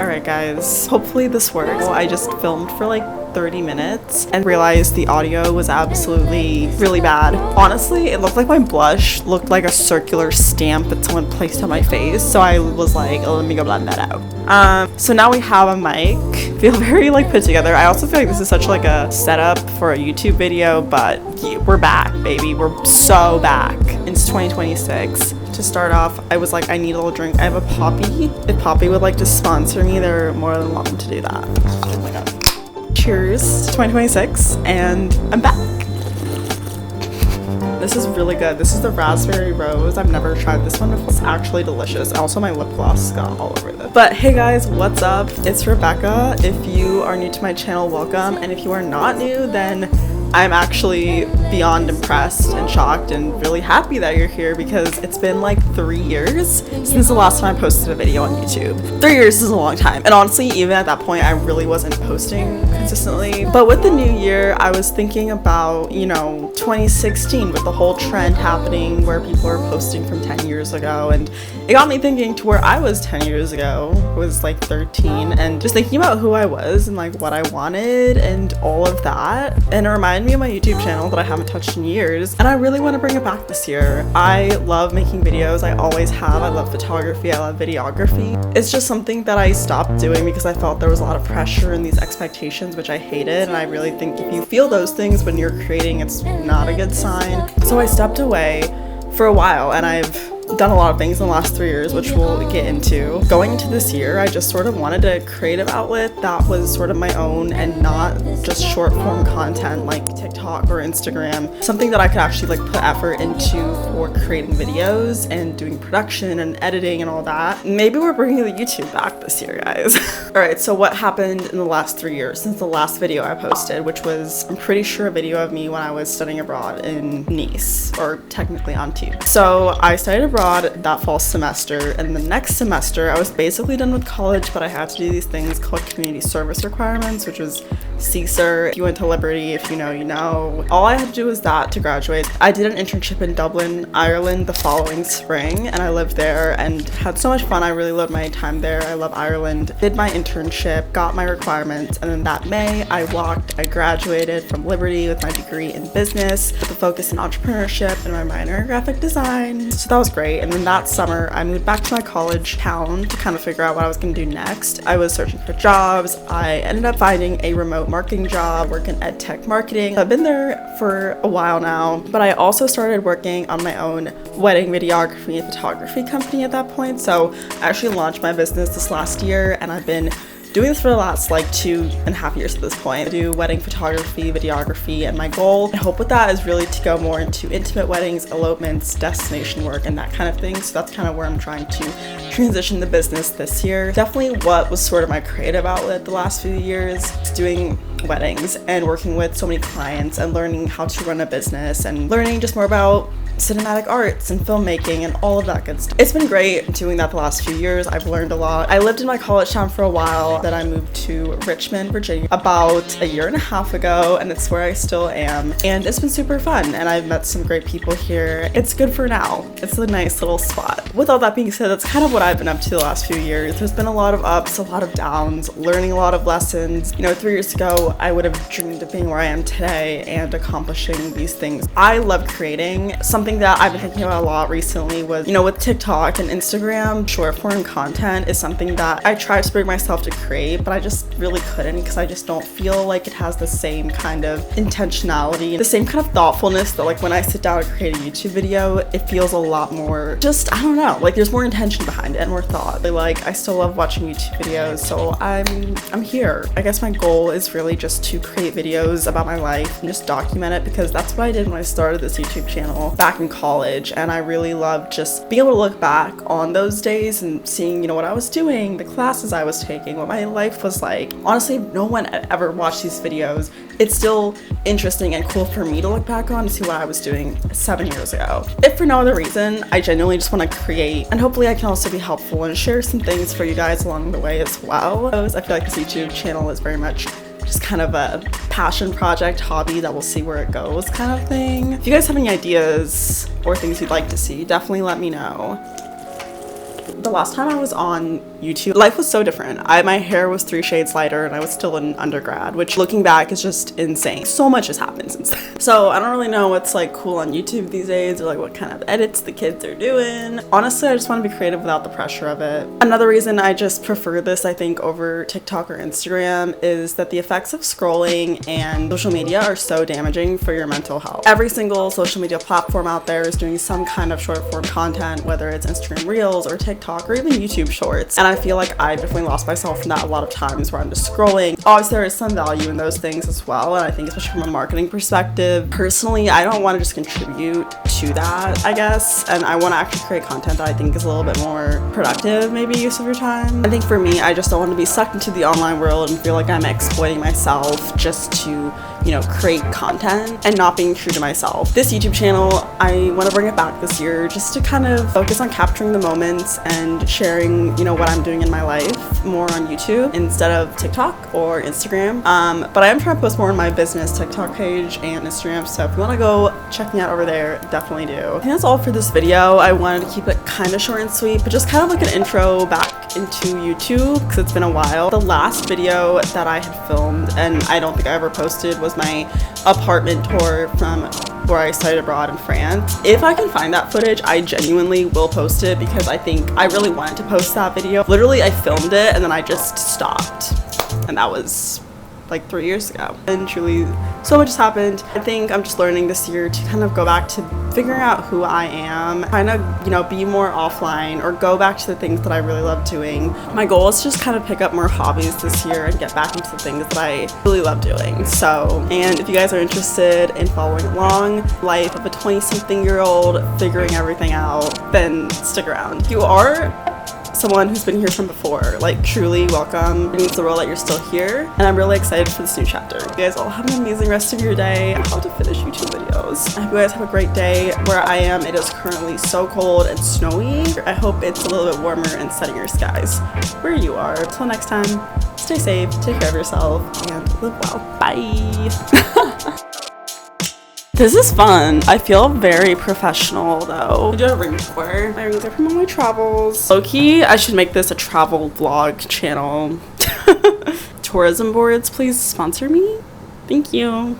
Alright guys, hopefully this works. I just filmed for like 30 minutes and realized the audio was absolutely really bad. Honestly, it looked like my blush looked like a circular stamp that someone placed on my face, so I was like, oh, let me go blend that out. So now we have a mic. Feel very like put together. I also feel like this is such like a setup for a YouTube video, but yeah, we're back, baby. We're so back. It's 2026. To start off, I was like, I need a little drink. I have a Poppy. If Poppy would like to sponsor me, they're more than welcome to do that. Oh my god. Cheers to 2026, and I'm back. This is really good. This is the raspberry rose. I've never tried this one before. It's actually delicious. Also, my lip gloss got all over this. But hey guys, what's up? It's Rebecca. If you are new to my channel, welcome. And if you are not new, then I'm actually beyond impressed and shocked and really happy that you're here, because it's been like 3 years since the last time I posted a video on YouTube. 3 years is a long time. And honestly, even at that point, I really wasn't posting consistently. But with the new year, I was thinking about, 2016 with the whole trend happening where people are posting from 10 years ago. And it got me thinking to where I was 10 years ago. I was like 13, and just thinking about who I was and like what I wanted and all of that. And it reminded me of my YouTube channel that I haven't touched in years, and I really want to bring it back this year. I love making videos. I always have. I love photography. I love videography. It's just something that I stopped doing because I felt there was a lot of pressure and these expectations, which I hated. And I really think if you feel those things when you're creating, it's not a good sign. So I stepped away for a while, and I've done a lot of things in the last 3 years, which we'll get into. Going into this year, I just sort of wanted a creative outlet that was sort of my own and not just short form content like TikTok or Instagram. Something that I could actually like put effort into for creating videos and doing production and editing and all that. Maybe we're bringing the YouTube back this year, guys. Alright, so what happened in the last 3 years since the last video I posted, which was, I'm pretty sure, a video of me when I was studying abroad in Nice, or technically Antibes. So I studied abroad that fall semester, and the next semester I was basically done with college, but I had to do these things called community service requirements, which was CSER. If you went to Liberty, if you know, you know. All I had to do was that to graduate. I did an internship in Dublin, Ireland the following spring, and I lived there and had so much fun. I really loved my time there. I love Ireland. Did my internship, got my requirements, and then that May I graduated from Liberty with my degree in business with a focus in entrepreneurship and my minor in graphic design. So that was great. And then that summer I moved back to my college town to kind of figure out what I was going to do next. I was searching for jobs. I ended up finding a remote marketing job, working ed tech marketing. I've been there for a while now, but I also started working on my own wedding videography and photography company at that point. So I actually launched my business this last year, and I've been doing this for the last like 2.5 years at this point. I do wedding photography, videography, and my goal and hope with that is really to go more into intimate weddings, elopements, destination work, and that kind of thing. So that's kind of where I'm trying to transition the business this year. Definitely what was sort of my creative outlet the last few years is doing weddings and working with so many clients and learning how to run a business and learning just more about cinematic arts and filmmaking and all of that good stuff. It's been great doing that the last few years. I've learned a lot. I lived in my college town for a while, then I moved to Richmond, Virginia about 1.5 years ago, and it's where I still am, and it's been super fun, and I've met some great people here. It's good for now. It's a nice little spot. With all that being said, that's kind of what I've been up to the last few years. There's been a lot of ups, a lot of downs, learning a lot of lessons. 3 years ago I would have dreamed of being where I am today and accomplishing these things. I love creating. Something that I've been thinking about a lot recently was, with TikTok and Instagram, short form content is something that I try to bring myself to create, but I just really couldn't because I just don't feel like it has the same kind of intentionality, the same kind of thoughtfulness that like when I sit down and create a YouTube video, it feels a lot more just, I don't know, like there's more intention behind it and more thought. Like I still love watching YouTube videos, so I'm here. I guess my goal is really just to create videos about my life and just document it, because that's what I did when I started this YouTube channel back in college, and I really loved just being able to look back on those days and seeing, what I was doing, the classes I was taking, what my life was like. Honestly, no one ever watched these videos. It's still interesting and cool for me to look back on to see what I was doing 7 years ago. If for no other reason, I genuinely just want to create, and hopefully I can also be helpful and share some things for you guys along the way as well. I feel like this YouTube channel is very much just kind of a passion project, hobby that we'll see where it goes kind of thing. If you guys have any ideas or things you'd like to see, definitely let me know. the last time I was on YouTube, life was so different. My hair was 3 shades lighter and I was still in undergrad, which looking back is just insane. So much has happened since then. So I don't really know what's like cool on YouTube these days or like what kind of edits the kids are doing. Honestly, I just want to be creative without the pressure of it. Another reason I just prefer this, I think, over TikTok or Instagram is that the effects of scrolling and social media are so damaging for your mental health. Every single social media platform out there is doing some kind of short form content, whether it's Instagram Reels or TikTok or even YouTube Shorts. And I feel like I've definitely lost myself in that a lot of times where I'm just scrolling. Obviously, there is some value in those things as well. And I think especially from a marketing perspective, personally, I don't want to just contribute to that, I guess. And I want to actually create content that I think is a little bit more productive, maybe use of your time. I think for me, I just don't want to be sucked into the online world and feel like I'm exploiting myself just to, you know, create content and not being true to myself. This YouTube channel, I want to bring it back this year just to kind of focus on capturing the moments and sharing, you know, what I'm doing in my life more on YouTube instead of TikTok or Instagram. But I am trying to post more on my business TikTok page and Instagram, so if you want to go check me out over there, definitely do. I think that's all for this video. I wanted to keep it kind of short and sweet, but just kind of like an intro back into YouTube because it's been a while. The last video that I had filmed, and I don't think I ever posted, was my apartment tour from where I studied abroad in France. If I can find that footage, I genuinely will post it because I think I really wanted to post that video. Literally, I filmed it and then I just stopped, and that was like 3 years ago. And truly, so much has happened. I think I'm just learning this year to kind of go back to figuring out who I am, kind of, you know, be more offline or go back to the things that I really love doing. My goal is to just kind of pick up more hobbies this year and get back into the things that I really love doing. So, and if you guys are interested in following along, life of a 20-something-year-old figuring everything out, then stick around. If you are someone who's been here from before, like, truly welcome. It means the world that you're still here, and I'm really excited for this new chapter. You guys all have an amazing rest of your day. I have to finish YouTube videos. I hope you guys have a great day. Where I am, it is currently so cold and snowy. I hope it's a little bit warmer and sunnier skies where you are. Till next time, stay safe, take care of yourself, and live well. Bye. This is fun. I feel very professional though. I do have a ring before. My rings are from all my travels. Low-key, I should make this a travel vlog channel. Tourism boards, please sponsor me. Thank you.